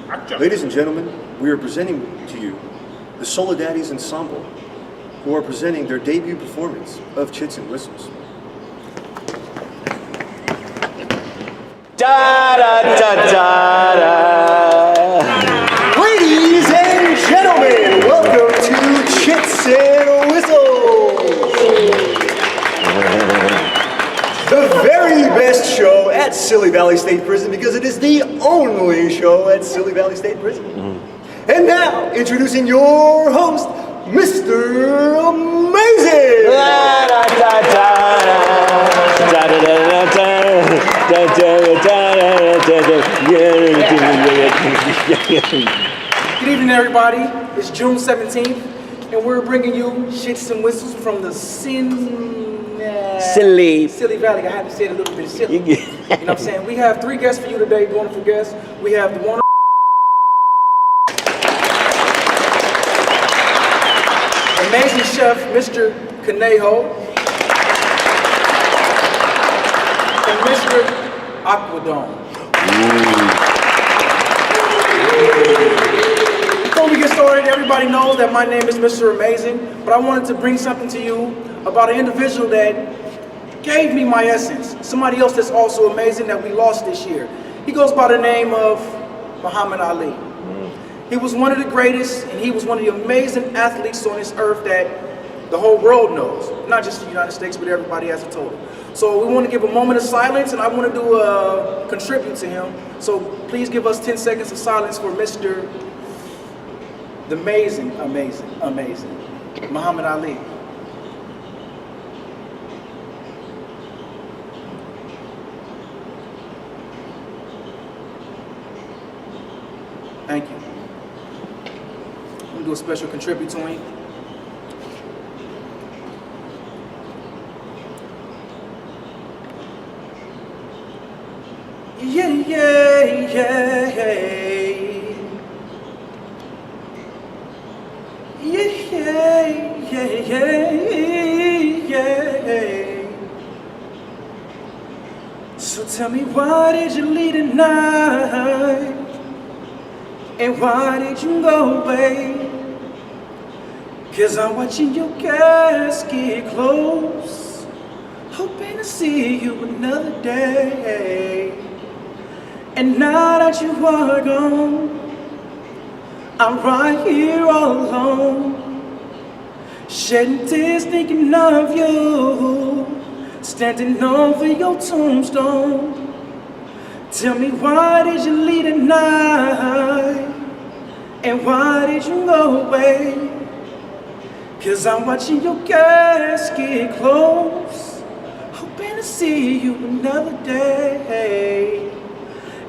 Ladies and gentlemen, we are presenting to you the Soledaddies Ensemble, who are presenting their debut performance of Chits and Whistles. Da da da da da. Ladies and gentlemen, welcome to Chits and Whistles, the very best show at Silly Valley State Prison, because it is the only show at Silly Valley State Prison. And now, introducing your host, Mr. Amazing! Good evening, everybody. It's June 17th, and we're bringing you Chits and Whistles from the Silly Valley. I had to say it a little bit silly. You know what I'm saying? We have 3 guests for you today, wonderful guests. We have the one amazing chef, Mr. Conejo, and Mr. Aquadome. Before we get started, everybody knows that my name is Mr. Amazing, but I wanted to bring something to you about an individual that gave me my essence. Somebody else that's also amazing that we lost this year. He goes by the name of Muhammad Ali. He was one of the greatest, and he was one of the amazing athletes on this earth that the whole world knows. Not just the United States, but everybody as a total. So we want to give a moment of silence, and I want to do a contribute to him. So please give us 10 seconds of silence for Mr. the amazing Muhammad Ali. Thank you. I'm gonna do a special contribute to him. Yeah. So tell me, why did you leave tonight? And why did you go away? 'Cause I'm watching your casket close, hoping to see you another day. And now that you are gone, I'm right here all alone, shedding tears thinking of you, standing over your tombstone. Tell me, why did you leave tonight? And why did you go away? 'Cause I'm watching your casket close, hoping to see you another day.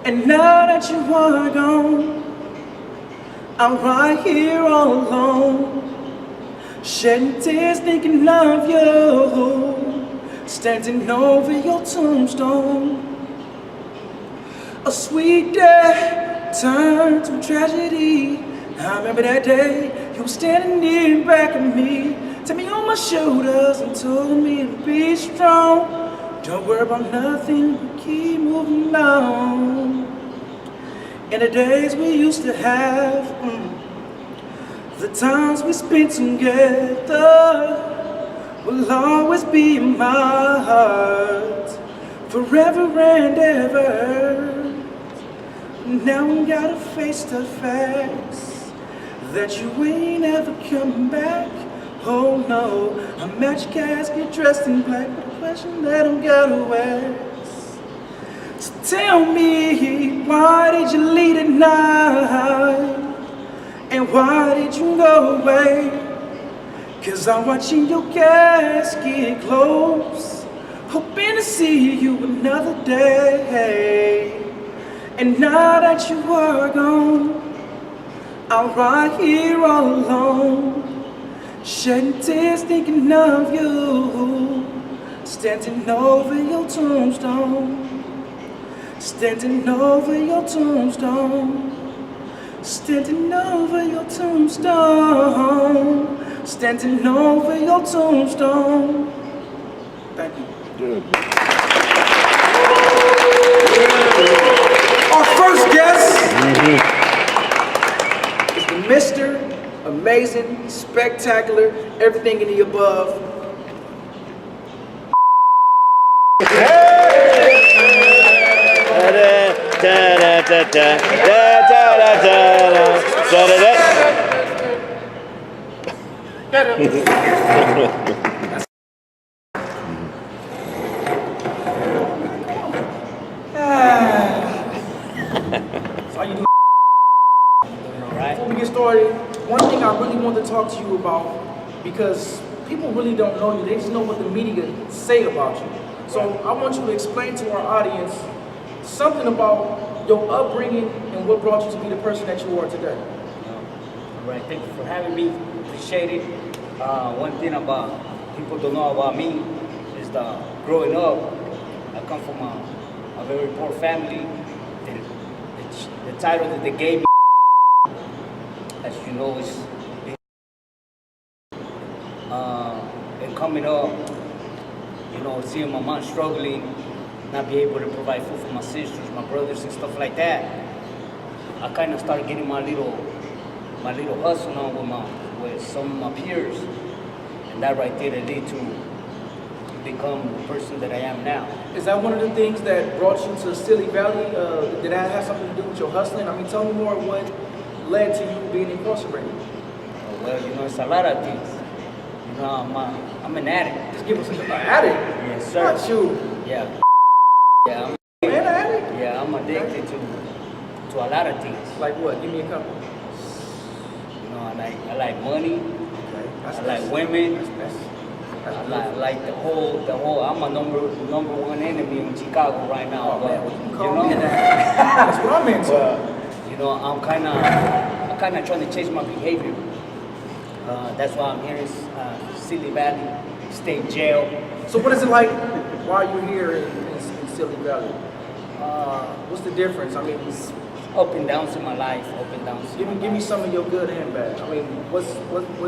And now that you are gone, I'm right here all alone, shedding tears thinking of you, standing over your tombstone. A sweet day turned to tragedy. I remember that day you were standing near back of me, tapped me on my shoulders and told me to be strong. Don't worry about nothing, keep moving on. And the days we used to have, the times we spent together, will always be in my heart, forever and ever. Now we gotta face the facts that you ain't ever coming back. Oh no, I'm at your casket dressed in black, but the question that I'm gonna ask. So tell me, why did you leave tonight? And why did you go away? 'Cause I'm watching your casket close, hoping to see you another day. And now that you are gone, I'm right here all alone, shedding tears thinking of you, standing over your tombstone, standing over your tombstone, standing over your tombstone, standing over your tombstone. Thank you. Good. Our first guest Mr. Amazing, Spectacular, everything in the above. So you do. Before we get started, one thing I really want to talk to you about, because people really don't know you, they just know what the media say about you. So I want you to explain to our audience something about your upbringing and what brought you to be the person that you are today. All right, thank you for having me. Appreciate it. One thing about people don't know about me is that growing up, I come from a very poor family. The title that they gave me, as you know, is and coming up, you know, seeing my mom struggling, not be able to provide food for my sisters, my brothers, and stuff like that. I kind of started getting my little hustle on with some of my peers, and that right there led to become the person that I am now. Is that one of the things that brought you to Silly Valley? Did that have something to do with your hustling? I mean, tell me more what led to you being incarcerated. Well, you know, it's a lot of things. You know, I'm an addict. Just give us an addict. Yes, sir. Not you. Yeah. Yeah, Man, an addict? yeah, I'm addicted to a lot of things. Like what? Give me a couple. You know, I like money. Okay. I like women. I like the whole. I'm a number one enemy in Chicago right now. Oh, man, what you call know, me that? That's what I'm into. You know, I'm kind of trying to change my behavior. That's why I'm here in Silly Valley State Jail. So what is it like while you're here in Silly Valley? What's the difference? I mean, It's up and downs in my life. Up and downs. give me some of your good and bad. I mean, what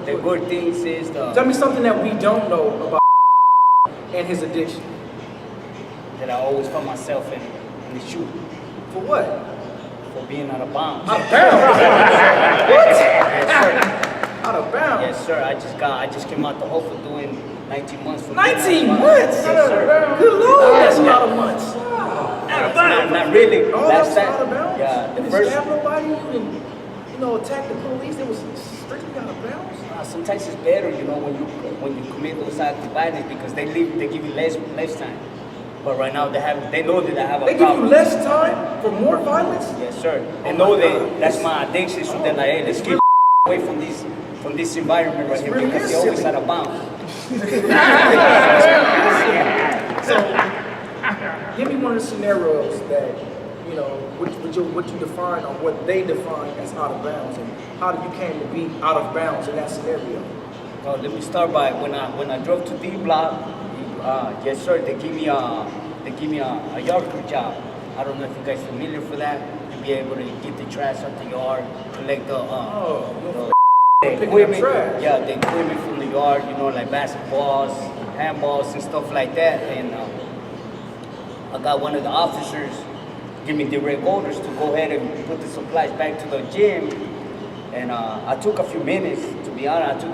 The good things is Tell me something that we don't know about and his addiction. that I always find myself in the shoe For what? for being out of bounds. Out of bounds. Yes, sir. Out of bounds. Yes, sir. I just came out the hole for doing 19 months. For 19 being out of months. bounds. Yes, sir. Good Lord, that's a lot of months. Not really. Oh, That's that's out of bounds. Yeah, You the didn't first. stab nobody. You didn't, attack the police. It was strictly out of bounds. Sometimes it's better, you know, when you commit those acts of violence because they give you less time. But right now they know that I have a They give problem. you less time for more violence. Yes, sir. They Oh know my that God. that's my addiction. So they're like, hey, let's get away from this environment right here really because is you're always silly. out of bounds. So, give me one of the scenarios that, what you define or what they define as out of bounds, and how you came to be out of bounds in that scenario. Well, let me start by when I drove to D Block. Yes, sir. They give me a yard crew job. I don't know if you guys familiar for that. To be able to get the trash out the yard, collect the Picking up equipment. trash. Yeah, the equipment from the yard. You know, like basketballs, handballs, and stuff like that. And I got one of the officers give me direct orders to go ahead and put the supplies back to the gym. And I took a few minutes, to be honest,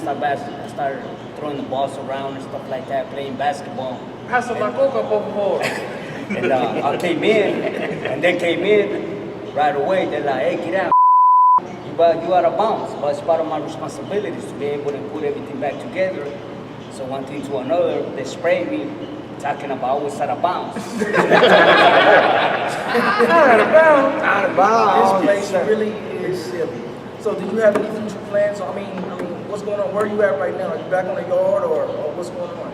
I started throwing the balls around and stuff like that, playing basketball. Pasa la coca, por favor. And I came in, and they came in right away. They're like, hey, get out. You out of bounds. But it's part of my responsibilities to be able to put everything back together. So one thing to another, they sprayed me, talking about I was out of bounds. Out of bounds. This place really is silly. So, do you have any future plans? I mean, what's going on? Where are you at right now? Are you back on the yard, or what's going on?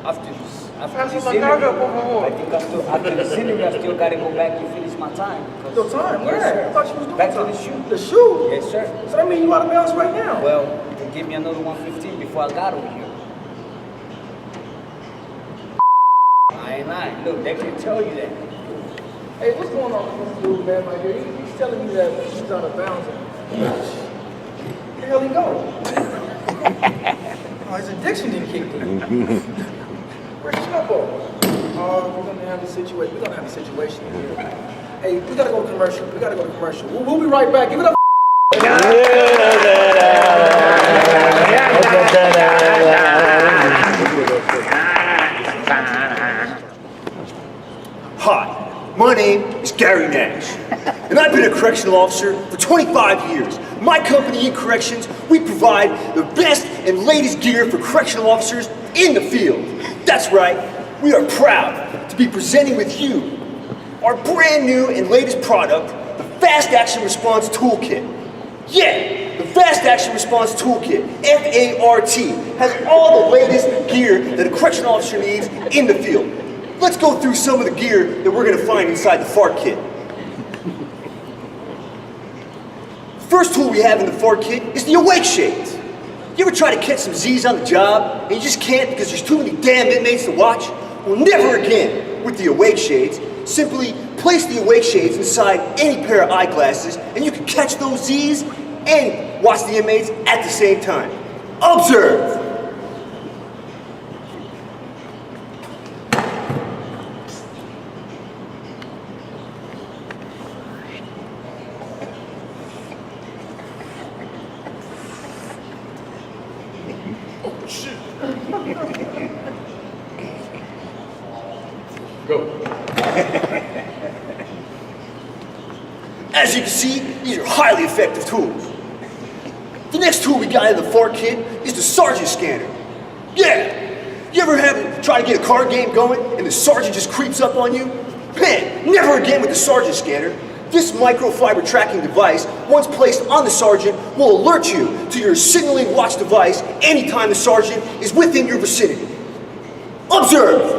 After this la interview, carga, por favor. I think after this interview, I still got to go back and finish my time. because- Your time? Where? Yes, sir. I thought you was doing Back to time. the shoe. The shoe? Yes, sir. So that means you out of bounds right now? Well, they give me another 115 before I got over here. I ain't lying. Look, they can tell you that. Hey, what's going on with this dude, man, right here? He's telling me that he's out of bounds. Where the hell he go? Oh, his addiction didn't kick in. Where's Chapo? Oh, we're gonna have a situation. We're gonna have a situation here. Hey, we gotta go to commercial. We'll be right back. Give it up. Hi, my name is Gary Nash, and I've been a correctional officer for 25 years. My company in corrections, we provide the best and latest gear for correctional officers in the field. That's right, we are proud to be presenting with you our brand new and latest product, the Fast Action Response Toolkit. Yeah, the Fast Action Response Toolkit, FART, has all the latest gear that a correctional officer needs in the field. Let's go through some of the gear that we're going to find inside the FART kit. First tool we have in the FART kit is the awake shades. You ever try to catch some Z's on the job and you just can't because there's too many damn inmates to watch? Well, never again with the awake shades. Simply place the awake shades inside any pair of eyeglasses and you can catch those Z's and watch the inmates at the same time. Observe! As you can see, these are highly effective tools. The next tool we got in the FART kit is the sergeant scanner. Yeah! You ever try to get a card game going and the sergeant just creeps up on you? Man, never again with the sergeant scanner. This microfiber tracking device, once placed on the sergeant, will alert you to your signaling watch device anytime the sergeant is within your vicinity. Observe!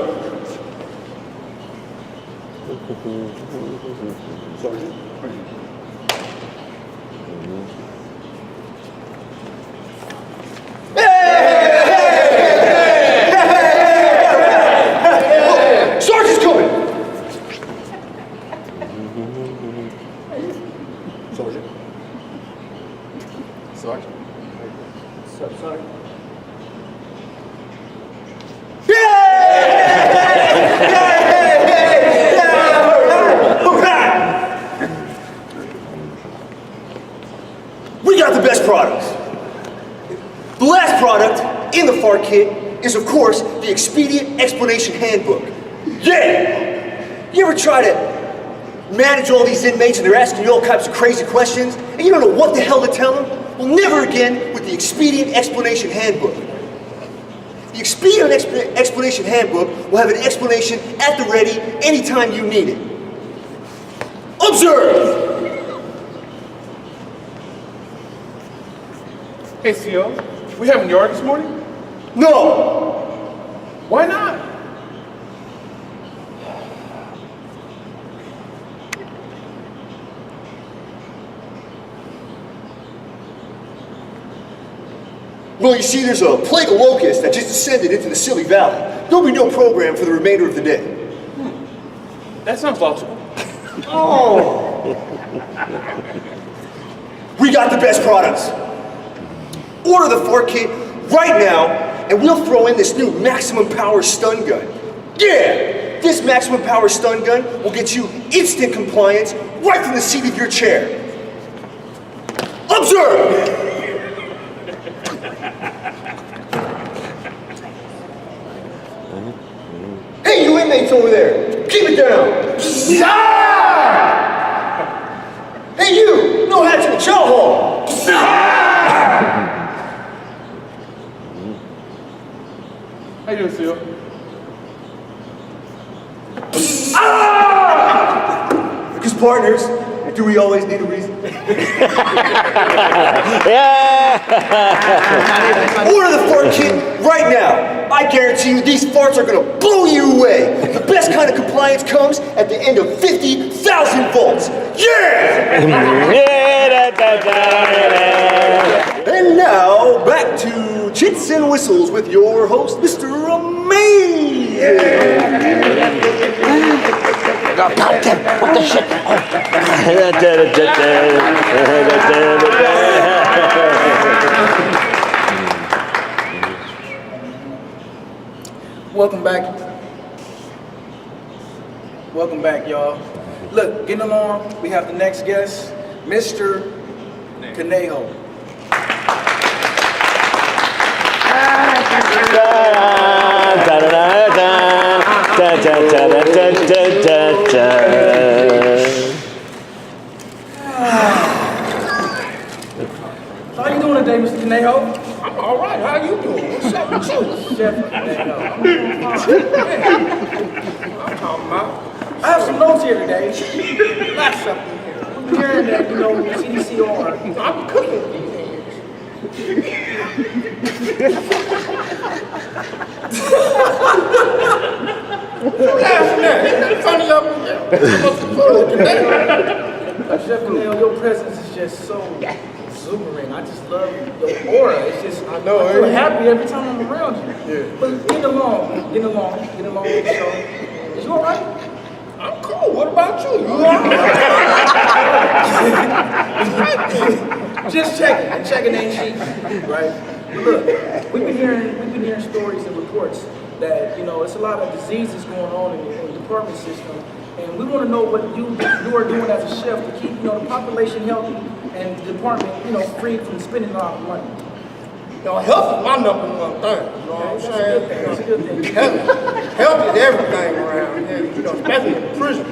Sergeant? Sergeant's coming! Sergeant? Sergeant? Sergeant? We got the best products. The last product in the FART kit is, of course, the Expedient Explanation Handbook. Yeah! You ever try to manage all these inmates and they're asking you all types of crazy questions and you don't know what the hell to tell them? Well, never again with the Expedient Explanation Handbook. The Expedient Explanation Handbook will have an explanation at the ready anytime you need it. Observe! Hey, CO, we having yard this morning? No! Why not? Well, you see, there's a plague of locusts that just descended into the Silly Valley. There'll be no program for the remainder of the day. That sounds logical. Oh! We got the best products. Order the FART kit right now, and we'll throw in this new maximum power stun gun. Yeah! This maximum power stun gun will get you instant compliance right from the seat of your chair. Observe! Hey, you inmates over there, keep it down. Hey, you, no hats in the chow hall. How you doing, CO? Because partners, do we always need a reason? Order the FART kit right now. I guarantee you these farts are gonna blow you away. The best kind of compliance comes at the end of 50,000 volts. Yeah! And now, back to Chits and Whistles with your host, Mr. Amazing. What the shit? Welcome back. Welcome back, y'all. Look, getting along, we have the next guest, Mr. Conejo. How you doing today, Mr. Conejo? I'm all right. How you doing? What's up with you? Chef Conejo. I'm doing fine. I'm talking about. I have some notes here today. Got something here. I'm hearing that, CDCR. I'm cooking these What you laughing at? Ain't that funny up in there? What's the food today? Chef Conejo, your presence is just so exuberant. I just love your aura. It's just, I feel happy every time I'm around you. Yeah. But getting along with the show. Is you all right? I'm cool. What about you? You all right? Just checking ain't cheap, right? But look, we've been hearing stories and reports that it's a lot of diseases going on in the department system, and we want to know what you are doing as a chef to keep the population healthy and the department free from spending a lot of money. Health is my number one thing. You know what I'm saying? That's a good thing. Health is everything around here. Especially in prison.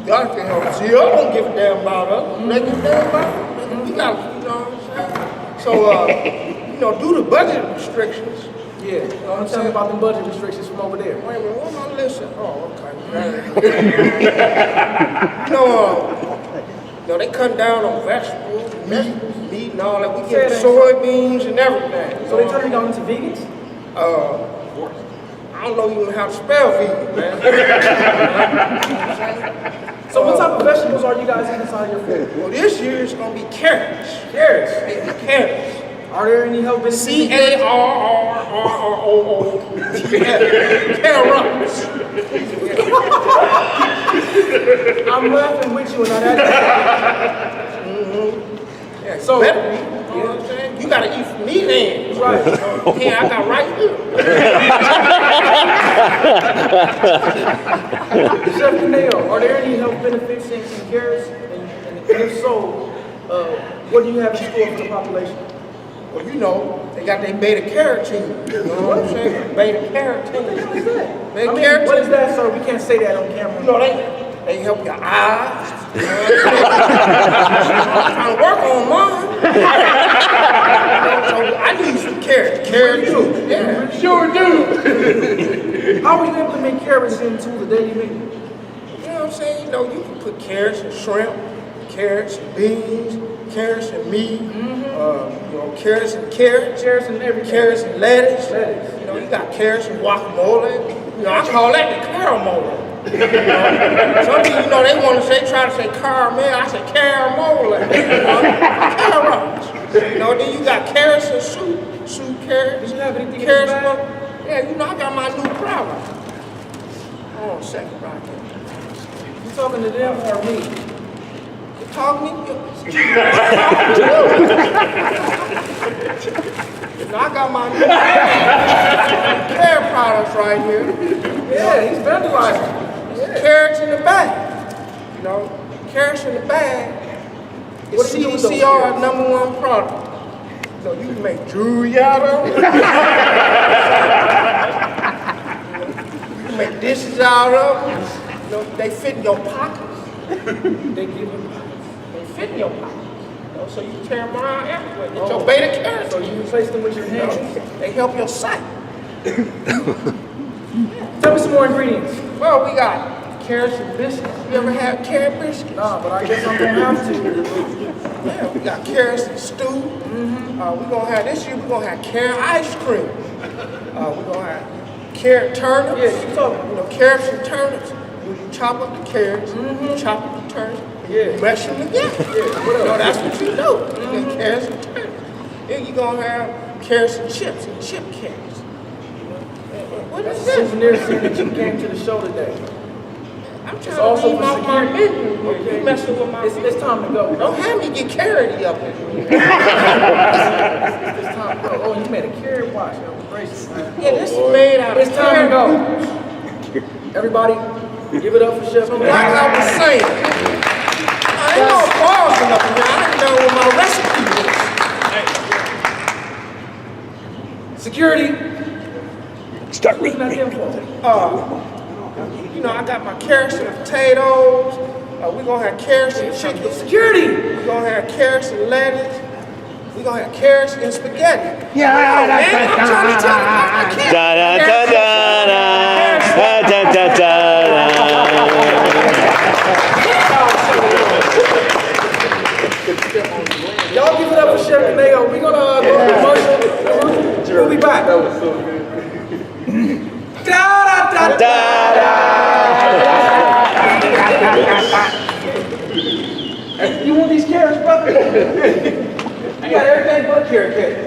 God can help us. See, I don't give a damn about us. They give a damn about us. We got, you know what I'm saying? So, due to budget restrictions. Yeah, I'm telling you about the budget restrictions from over there. Wait a minute, where's my list at? Oh, okay. They cut down on vegetables, meat, and all that. We get soybeans and everything. So they turning down into vegans? I don't know even how to spell vegan, man. So what type of vegetables are you guys eating inside your food? Well, this year it's gonna be carrots. Carrots. Carrots. Are there any health benefits? CARROTS. I'm laughing with you and not at Yeah, So, you know what I'm saying? You gotta eat from these ends. Right. Yeah, I got right here. Chef Conejo, are there any health benefits in carrots? And if so, what do you have in store for the population? Well, they got their beta carotene. You know what I'm saying? Beta carotene. What is that? Beta What carotene. is that, sir? We can't say that on camera. They help your eyes. I'm trying to work on mine. So I need some carrots. Carrot too. Yeah. Sure do. How will you implement carrots into the daily menu? You know what I'm saying? You can put carrots and shrimp, carrots and beans, carrots and meat, carrots and carrots. Carrots and everything. Carrots and lettuce. Lettuce. You got carrots and guacamole. I call that the caramole. Some people, they want to try to say caramel. I say caramole. Carrots. Then you got carrots and soup carrots. Do you have anything carrots? in the bag? Yeah, I got my new product. Hold on a second right here. You talking to them or me? You talking to me? I got my new care products right here. Yeah, he's vandalizing. Carrots in the bag. Carrots in the bag. It's What do you do with those CDCR's #1 product. So you can make jewelry out of them. You can make dishes out of them. They fit in your pockets. They give you They fit in your pockets. So you can tear them around everywhere. Get your beta carrots. So you replace them with your hands. They help your sight. Tell me some more ingredients. Well, we got carrots and biscuits. You ever had carrot biscuits? Nah, but I guess I'm gonna have to. Yeah, we got carrots and stew. We're gonna have this year. We're gonna have carrot ice cream. We're gonna have carrot turnips. Yeah, keep talking. Carrots and turnips. When you chop up the carrots, you chop up the turnips. Yeah. Mash them together. That's what you do. You get carrots and turnips. Then you're gonna have carrots and chips and chip carrots. What That's is a this? souvenir saying that you came to the show today. I'm It's trying also to leave for off my security. menu. You messing with my It's time to go. Don't have me get carroty up here. It's time to go. Oh, you made a carrot wash. That was gracious, man. Yeah, this is made out of It's time to carrot. go. Everybody, give it up for Chef Like Conejo. I was saying, I ain't no pausing up in here. I Security. Start Listen at reading. them for. You know, I got my carrots and potatoes. We're gonna have carrots and chicken. Security. We're gonna have carrots and lettuce. We're gonna have carrots and spaghetti. Yeah, Man, I'm trying to tell you, I can't. Da da da da da da da Y'all give it up for Chef Caneo. We're gonna go to commercial. We'll be back. That was so good. Da da da da. You want these carrots, brother? You got everything but carrot cake.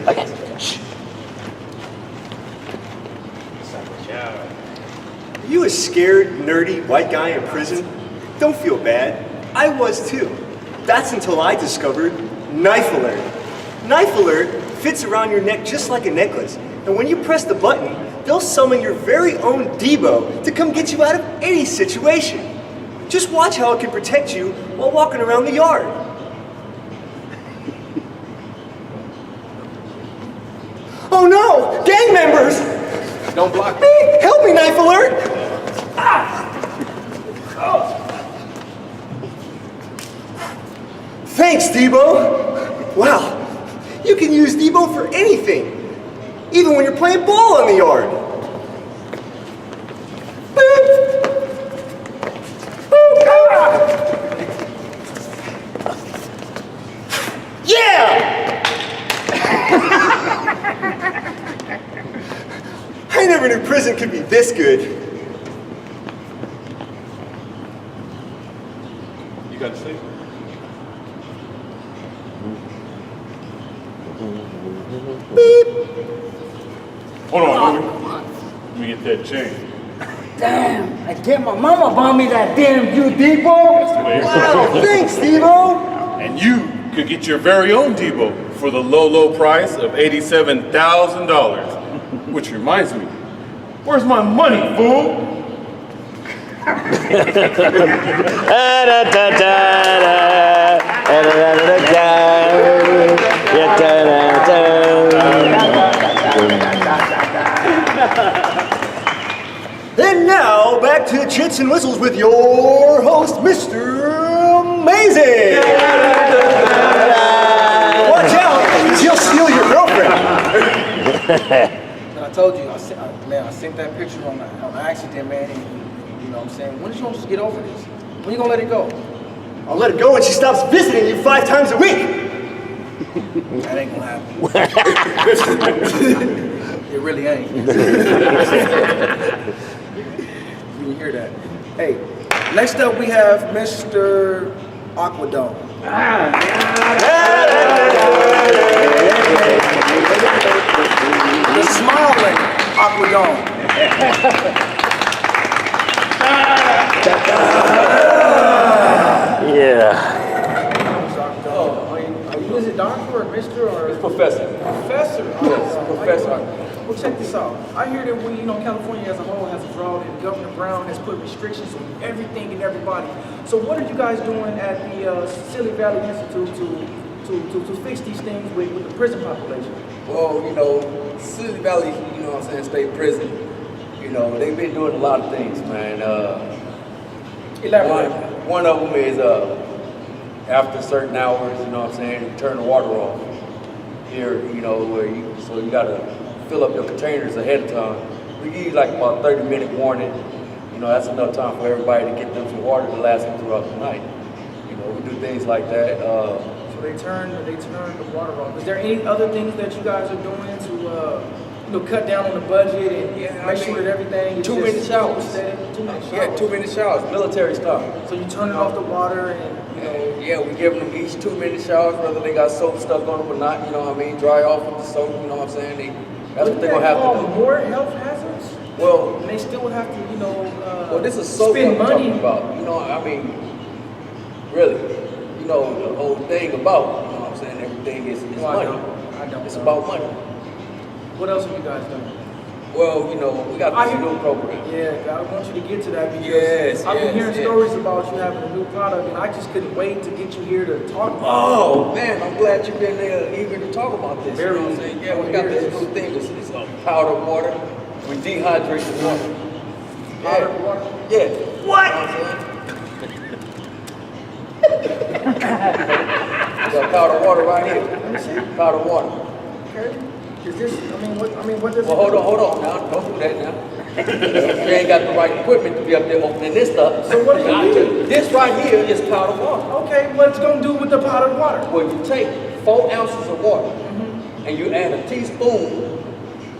Okay. Are you a scared, nerdy white guy in prison? Don't feel bad. I was too. That's until I discovered Knife Alert. Knife Alert fits around your neck just like a necklace. And when you press the button, they'll summon your very own Debo to come get you out of any situation. Just watch how it can protect you while walking around the yard. Oh no! Gang members! Don't block Me! Help me, Knife Alert! Ah! Oh. Thanks, Debo! Wow, you can use Debo for anything, even when you're playing ball in the yard. Boop. Boop. Ah. Yeah! I never knew prison could be this good. You got to sleep. Hold on, Louie. Let me get that chain. Damn, I get my mama bought me that damn you, Debo. Wow, thanks, Debo! And you could get your very own Debo for the low, low price of $87,000. Which reminds me, where's my money, fool? Da da da da da da da da da. Yeah, da da da. And now, back to Chits and Whistles with your host, Mr. Amazing! Watch out, because he'll steal your girlfriend. And I told you, I sent that picture on accident, man. And, you know what I'm saying? When did you want to get over this? When you gonna let it go? I'll let it go when she stops visiting you 5 times a week. That ain't gonna happen. It really ain't. You can hear that. Hey, next up we have Mr. Aquadome. The smiling Aquadome. Yeah. Is it doctor or Mr. or It's Professor. Professor? Yes, Professor. Well, check this out. I hear that California as a whole has a drought, and Governor Brown has put restrictions on everything and everybody. So what are you guys doing at the Silly Valley Institute to fix these things with the prison population? Well, Silly Valley, State Prison, they've been doing a lot of things, man. Elaborate. One of them is after certain hours, you turn the water off. Here, where you gotta fill up your containers ahead of time. We give you like about 30-minute warning. That's enough time for everybody to get them some water to last them throughout the night. We do things like that. So they turn the water off. Is there any other things that you guys are doing to cut down on the budget and make sure that everything is 2 minute showers. 2 minute showers. Yeah, 2 minute showers, military style. So you turn it off the water and Yeah, we giving them each 2 minute showers, whether they got soap stuck on them or not, dry off with the soap, that's what they're gonna have to do. More health hazards? Well, And they still would have to, well, this is soap spend I'm money. talking about, really, the whole thing about, everything is Well, money. I don't It's know. about money. What else have you guys done? Well, you know, we got this new program. Yeah, I want you to get to that because Yes, I've been yes, hearing yes. stories about you having a new product, and I just couldn't wait to get you here to talk about Oh man, I'm glad you've been eager to talk about this. Very You know what I'm saying? Yeah, we eager. got this new thing. It's powdered water. We dehydrate the water. it. Powdered water. Yeah. What? You know what I'm saying? We got powdered water right here. Let me see. Powdered water. Okay. Is this? What does? Well, hold on now. Don't do that now. You ain't got the right equipment to be up there opening this stuff. So what do you Now, need? This right here is powdered water. Okay, what's gonna do with the powdered water? Well, you take 4 ounces of water and you add a teaspoon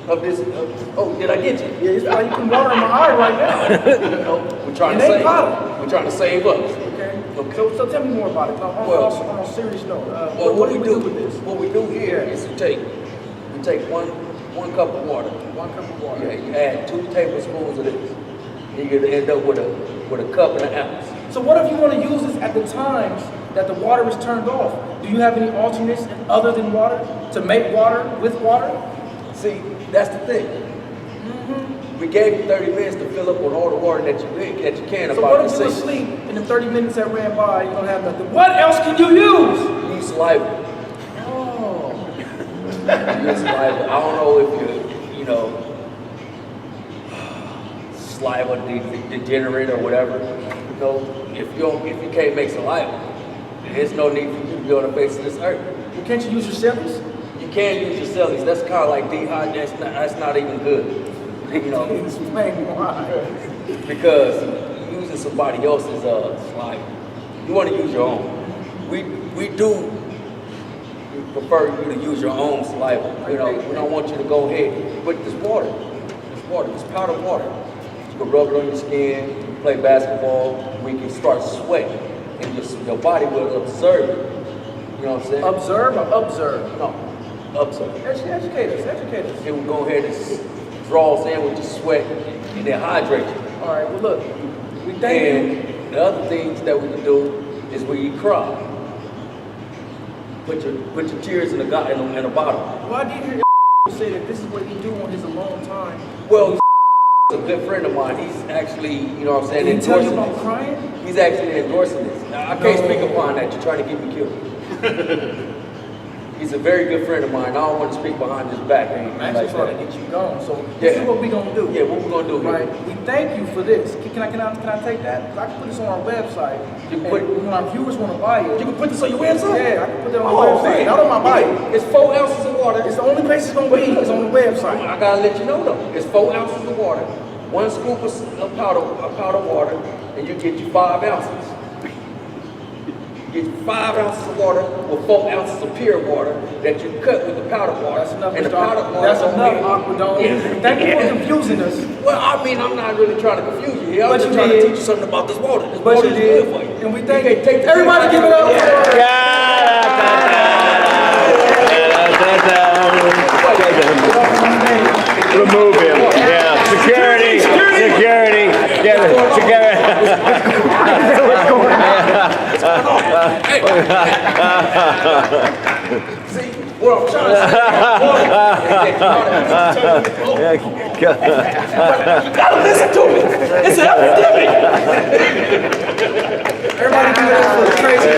of this. Oh, did I get you? Yeah, it's like you can water in my eye right now. We're trying It to ain't save. powder. We're trying to save us. Okay. Okay. So tell me more about it. On a serious note, Well, what do we do with this? What we do here is we take one cup of water. 1 cup of water. Yeah, you add 2 tablespoons of this. You're gonna end up with a cup and an ounce. So what if you want to use this at the times that the water is turned off? Do you have any alternates other than water to make water with water? See, that's the thing. We gave you 30 minutes to fill up on all the water that you can So about what if the you were sink. asleep in the 30 minutes that ran by, you don't have nothing? What else can you use? Use saliva. Oh. Use saliva. I don't know if you know, saliva degenerate or whatever. You know, if you can't make saliva, there's no need for you to be on the face of this earth. Well, can't you use your cells? You can't use your cellies. That's kind of like dehydration. That's not even good. You know, Explain why. because you're using somebody else's saliva. You want to use your own. We do prefer you to use your own saliva. You know, we don't want you to go ahead. But this powdered water. You can rub it on your skin, you can play basketball, we can start sweating, and your body will observe it. You know what I'm saying? Observe or observe? No, observe. Educate us. It will go ahead and draws in with your sweat and then hydrate you. All right, well, look, we thank you. And the other things that we can do is when you cry, put your tears in a bottle. Well, I did hear say that this is what he do on his alone time. Well, a good friend of mine. He's actually, you know what I'm saying, Did he tell you endorsing about this. crying? He's actually endorsing this. Now, I can't speak upon that. You're trying to get me killed. He's a very good friend of mine. I don't want to speak behind his back. Or anything I'm actually like trying that. to get you gone. So this is what we gonna do. Yeah, what we're gonna do here. Right. We thank you for this. Can I take that? I can put this on our website. You can And put- when our viewers want to buy it. You can put this on your website? Yeah, I can put that on the Oh, website. man. Not on my bike. It's 4 ounces of water. It's the only place it's gonna be is on the website. I gotta let you know though. It's 4 ounces of water, 1 scoop of powder water, and you get you 5 ounces. You get 5 ounces of water with 4 ounces of pure water that you cut with the powder water. That's enough, And the Mr. powder Aqua. water. That's enough, Aquadome. Yeah. Thank you for confusing us. Well, I mean, I'm not really trying to confuse you here. I'm But just you trying did. to teach you something about this water. This But water you is did. good for you. And we thank you. can't take the- Everybody give it up for Remove him. Yeah. Security. Get it. Security. See, what I'm trying to say. You gotta listen to me. It's an epidemic. everybody give it up for the crazy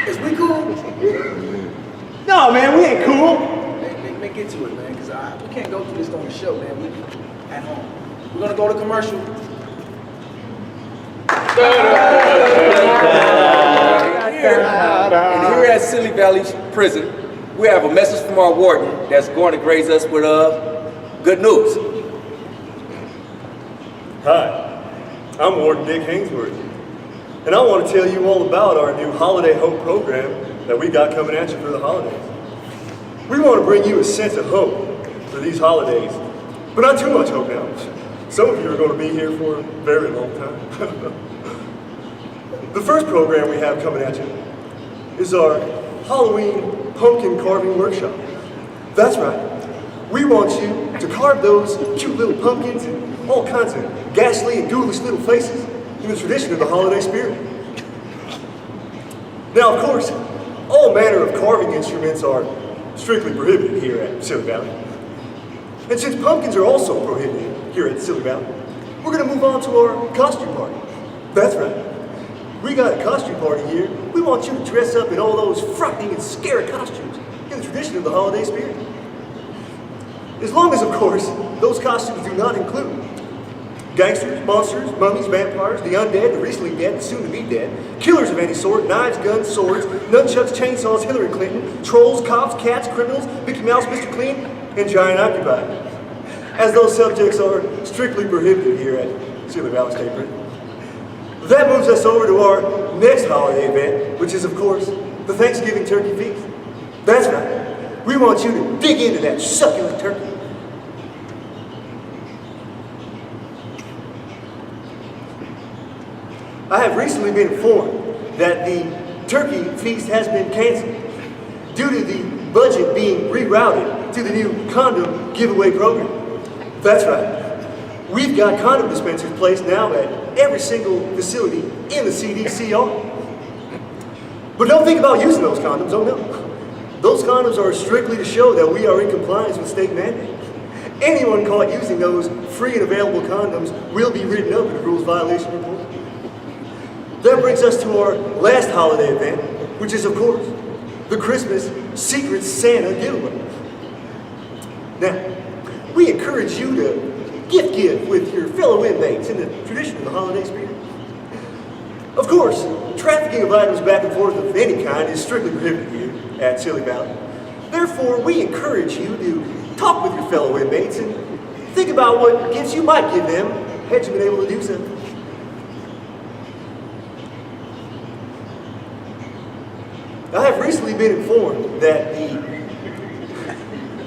Is we cool? No, man, we ain't cool. Make get to it, man, because we can't go through this on the show, man. We at home. We're gonna go to commercial. And here at Silly Valley Prison, we have a message from our warden that's going to grace us with good news. Hi, I'm Warden Dick Hainsworth, and I want to tell you all about our new Holiday Hope program that we got coming at you for the holidays. We want to bring you a sense of hope for these holidays, but not too much hope now. Some of you are going to be here for a very long time. The first program we have coming at you is our Halloween pumpkin carving workshop. That's right. We want you to carve those cute little pumpkins and all kinds of ghastly and ghoulish little faces in the tradition of the holiday spirit. Now, of course, all manner of carving instruments are strictly prohibited here at Silly Valley. And since pumpkins are also prohibited here at Silly Valley, we're going to move on to our costume party. That's right. We got a costume party here. We want you to dress up in all those frightening and scary costumes in the tradition of the holiday spirit. As long as, of course, those costumes do not include gangsters, monsters, mummies, vampires, the undead, the recently dead, the soon-to-be dead, killers of any sort, knives, guns, swords, nunchucks, chainsaws, Hillary Clinton, trolls, cops, cats, criminals, Mickey Mouse, Mr. Clean, and giant occupiers. As those subjects are strictly prohibited here at Silly Valley State Prison. That moves us over to our next holiday event, which is, of course, the Thanksgiving Turkey Feast. That's right. We want you to dig into that succulent turkey. I have recently been informed that the Turkey Feast has been canceled due to the budget being rerouted to the new condom giveaway program. That's right. We've got condom dispensers placed now at every single facility in the CDCR. But don't think about using those condoms, oh no. Those condoms are strictly to show that we are in compliance with state mandate. Anyone caught using those free and available condoms will be written up in a rules violation report. That brings us to our last holiday event, which is, of course, the Christmas Secret Santa giveaway. Now, we encourage you to gift give with your fellow inmates in the tradition of the holiday spirit. Of course, trafficking of items back and forth of any kind is strictly prohibited here at Silly Valley. Therefore, we encourage you to talk with your fellow inmates and think about what gifts you might give them had you been able to do so. I have recently been informed that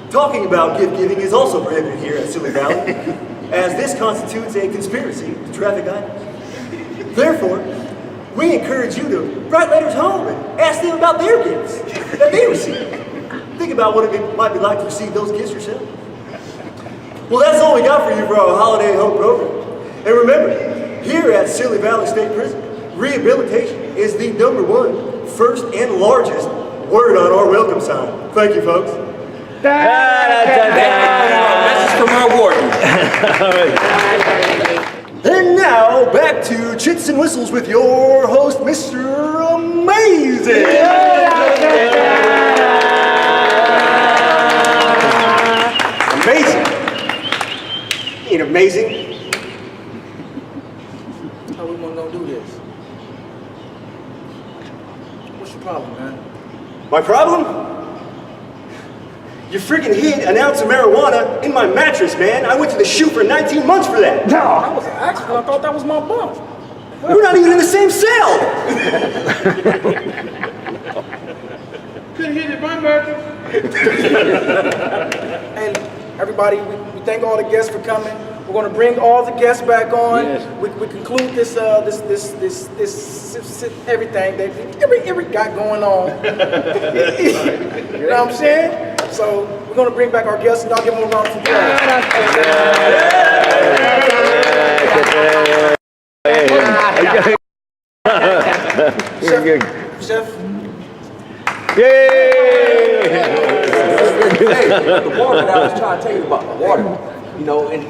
talking about gift giving is also prohibited here at Silly Valley, as this constitutes a conspiracy to traffic items. Therefore, we encourage you to write letters home and ask them about their gifts that they received. Think about what it might be like to receive those gifts yourself. Well, that's all we got for you for our Holiday Hope program. And remember, here at Silly Valley State Prison, rehabilitation is the #1, first and largest word on our welcome sign. Thank you, folks. Message from our warden. And now, back to Chits and Whistles with your host, Mr. Amazing. Amazing. Ain't amazing. How we gonna do this? What's your problem, man? My problem? You freaking hid an ounce of marijuana in my mattress, man. I went to the SHU for 19 months for that. That was an accident. I thought that was my bunk. We're not even in the same cell. Couldn't hit it, my murder. And everybody, we thank all the guests for coming. We're going to bring all the guests back on. Yes. We conclude this everything that every got going on. You know what I'm saying? So we're going to bring back our guests and I'll give them a round of applause. Chef. Yay! Hey, the water that I was trying to tell you about, the water. You know, and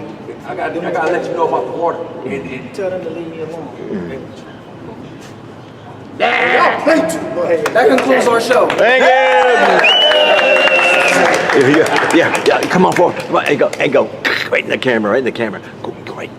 I gotta let you know about the water. And Tell them to leave me alone. Y'all play too much. That concludes our show. Thank you. Yeah. Come on forward. Come on, hey, go. Right in the camera. Go right.